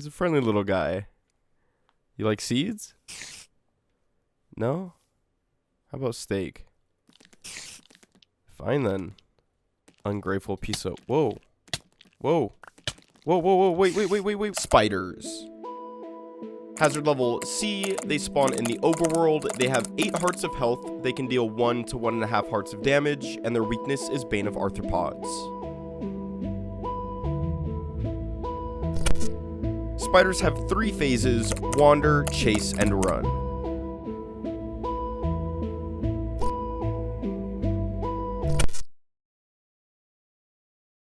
He's a friendly little guy. You like seeds? No? How about steak? Fine then. Ungrateful piece of... Whoa. Whoa. Whoa, whoa, whoa. Wait. Spiders. Hazard level C. They spawn in the overworld. They have 8 hearts of health. They can deal 1 to 1.5 hearts of damage. And their weakness is Bane of Arthropods. Spiders have 3 phases: wander, chase, and run.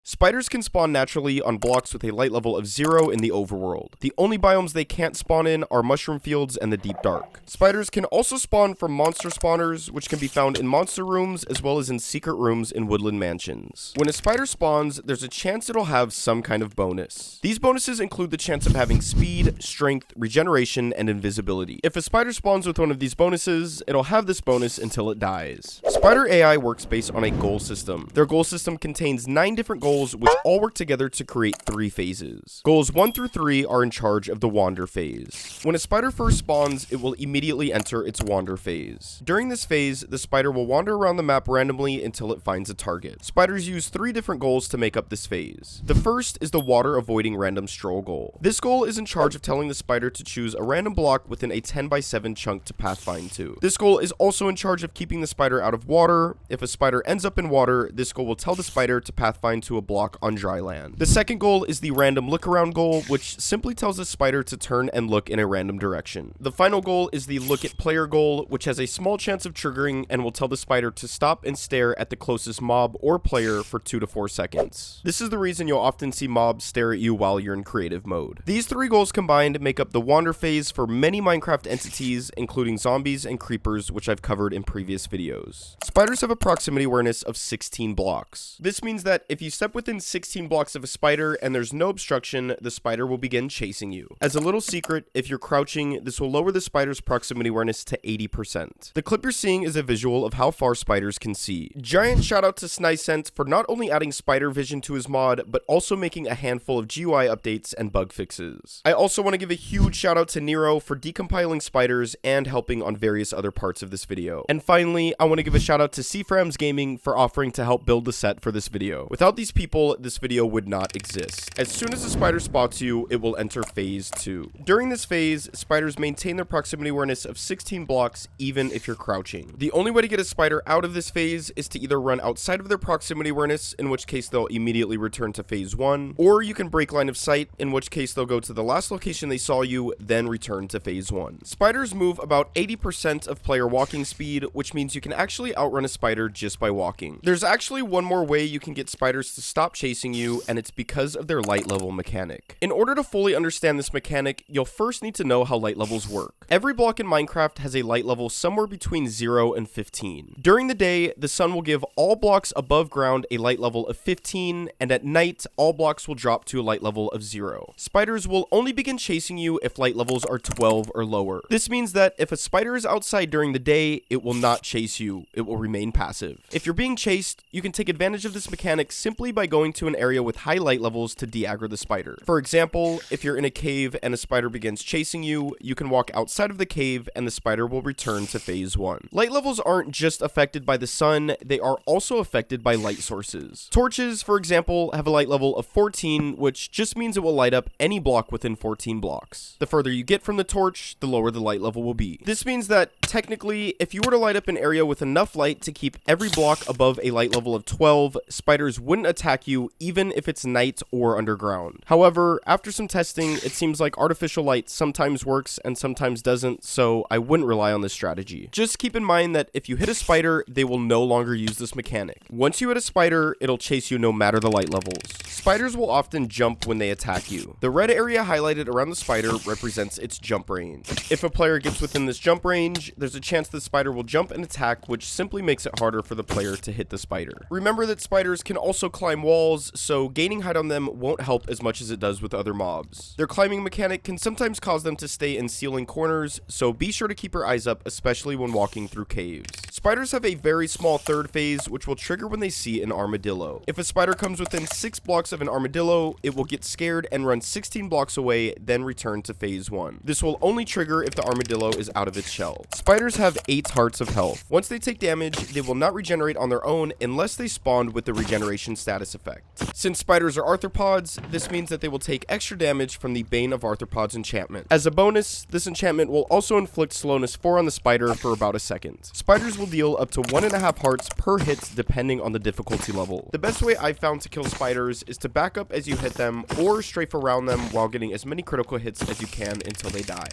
Spiders can spawn naturally on blocks with a light level of 0 in the overworld. The only biomes they can't spawn in are mushroom fields and the deep dark. Spiders can also spawn from monster spawners, which can be found in monster rooms as well as in secret rooms in woodland mansions. When a spider spawns, there's a chance it'll have some kind of bonus. These bonuses include the chance of having speed, strength, regeneration, and invisibility. If a spider spawns with one of these bonuses, it'll have this bonus until it dies. Spider AI works based on a goal system. Their goal system contains 9 different goals which all work together to create 3 phases. Goals 1 through 3 are in charge of the wander phase. When a spider first spawns, it will immediately enter its wander phase. During this phase, the spider will wander around the map randomly until it finds a target. Spiders use 3 different goals to make up this phase. The first is the water avoiding random stroll goal. This goal is in charge of telling the spider to choose a random block within a 10x7 chunk to pathfind to. This goal is also in charge of keeping the spider out of water. If a spider ends up in water, this goal will tell the spider to pathfind to a block on dry land. The second goal is the random look around goal, which simply tells the spider to turn and look in a random direction. The final goal is the look at player goal, which has a small chance of triggering and will tell the spider to stop and stare at the closest mob or player for 2 to 4 seconds. This is the reason you'll often see mobs stare at you while you're in creative mode. These 3 goals combined make up the wander phase for many Minecraft entities, including zombies and creepers, which I've covered in previous videos. Spiders have a proximity awareness of 16 blocks. This means that if you step within 16 blocks of a spider and there's no obstruction, the spider will begin chasing you. As a little secret, if you're crouching, this will lower the spider's proximity awareness to 80%. The clip you're seeing is a visual of how far spiders can see. Giant shout out to Snycent for not only adding spider vision to his mod, but also making a handful of GUI updates and bug fixes. I also want to give a huge shout out to Nero for decompiling spiders and helping on various other parts of this video. And finally, I want to give a shout out to Cframs Gaming for offering to help build the set for this video. Without these people, this video would not exist. As soon as a spider spots you, it will enter phase 2. During this phase, spiders maintain their proximity awareness of 16 blocks even if you're crouching. The only way to get a spider out of this phase is to either run outside of their proximity awareness, in which case they'll immediately return to phase 1, or you can break line of sight, in which case they'll go to the last location they saw you, then return to phase 1. Spiders move about 80% of player walking speed, which means you can actually outrun a spider just by walking. There's actually one more way you can get spiders to stop chasing you, and it's because of their light level mechanic. In order to fully understand this mechanic, you'll first need to know how light levels work. Every block in Minecraft has a light level somewhere between 0 and 15. During the day, the sun will give all blocks above ground a light level of 15, and at night, all blocks will drop to a light level of 0. Spiders will only begin chasing you if light levels are 12 or lower. This means that if a spider is outside during the day, it will not chase you. It will remain passive. If you're being chased, you can take advantage of this mechanic simply by going to an area with high light levels to de-aggro the spider. For example, if you're in a cave and a spider begins chasing you, you can walk outside of the cave and the spider will return to phase 1. Light levels aren't just affected by the sun, they are also affected by light sources. Torches, for example, have a light level of 14, which just means it will light up any block within 14 blocks. The further you get from the torch, the lower the light level will be. This means that technically, if you were to light up an area with enough light to keep every block above a light level of 12, spiders wouldn't attack you even if it's night or underground. However, after some testing, it seems like artificial light sometimes works and sometimes doesn't, so I wouldn't rely on this strategy. Just keep in mind that if you hit a spider, they will no longer use this mechanic. Once you hit a spider, it'll chase you no matter the light levels. Spiders will often jump when they attack you. The red area highlighted around the spider represents its jump range. If a player gets within this jump range, there's a chance the spider will jump and attack, which simply makes it harder for the player to hit the spider. Remember that spiders can also climb walls, so gaining height on them won't help as much as it does with other mobs. Their climbing mechanic can sometimes cause them to stay in ceiling corners, so be sure to keep your eyes up, especially when walking through caves. Spiders have a very small third phase, which will trigger when they see an armadillo. If a spider comes within 6 blocks of an armadillo, it will get scared and run 16 blocks away, then return to phase 1. This will only trigger if the armadillo is out of its shell. Spiders have 8 hearts of health. Once they take damage, they will not regenerate on their own unless they spawned with the regeneration status effect. Since spiders are arthropods, this means that they will take extra damage from the Bane of Arthropods enchantment. As a bonus, this enchantment will also inflict slowness 4 on the spider for about a second. Spiders will deal up to 1.5 hearts per hit depending on the difficulty level. The best way I've found to kill spiders is to back up as you hit them or strafe around them while getting as many critical hits as you can until they die.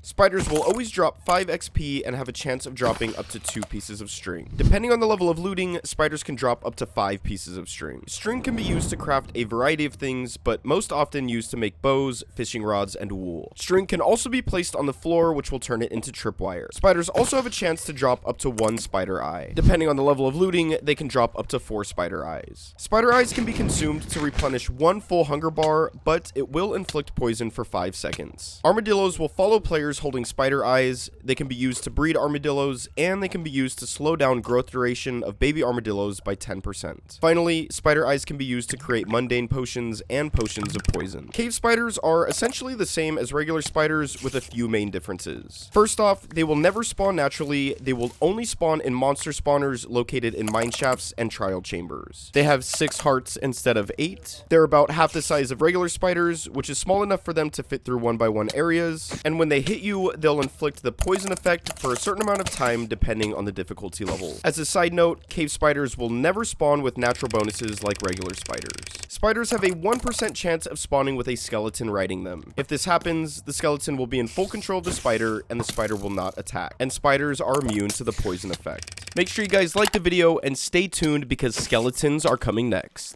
Spiders will always drop 5 XP and have a chance of dropping up to 2 pieces of string. Depending on the level of looting, spiders can drop up to 5 pieces of string. String can be used to craft a variety of things, but most often used to make bows, fishing rods, and wool. String can also be placed on the floor, which will turn it into tripwire. Spiders also have a chance to drop up to 1 spider eye. Depending on the level of looting, they can drop up to 4 spider eyes. Spider eyes can be consumed to replenish 1 full hunger bar, but it will inflict poison for 5 seconds. Armadillos will follow players holding spider eyes. They can be used to breed armadillos, and they can be used to slow down growth duration of baby armadillos by 10%. Finally, spider eyes can be used to create mundane potions and potions of poison. Cave spiders are essentially the same as regular spiders with a few main differences. First off, they will never spawn naturally. They will only spawn in monster spawners located in mine shafts and trial chambers. They have 6 hearts instead of 8. They're about half the size of regular spiders, which is small enough for them to fit through 1x1 areas, and when they hit you, they'll inflict the poison effect for a certain amount of time depending on the difficulty level. As a side note, cave spiders will never spawn with natural bonuses like regular spiders. Spiders have a 1% chance of spawning with a skeleton riding them. If this happens, the skeleton will be in full control of the spider and the spider will not attack. And spiders are immune to the poison effect. Make sure you guys like the video and stay tuned because skeletons are coming next.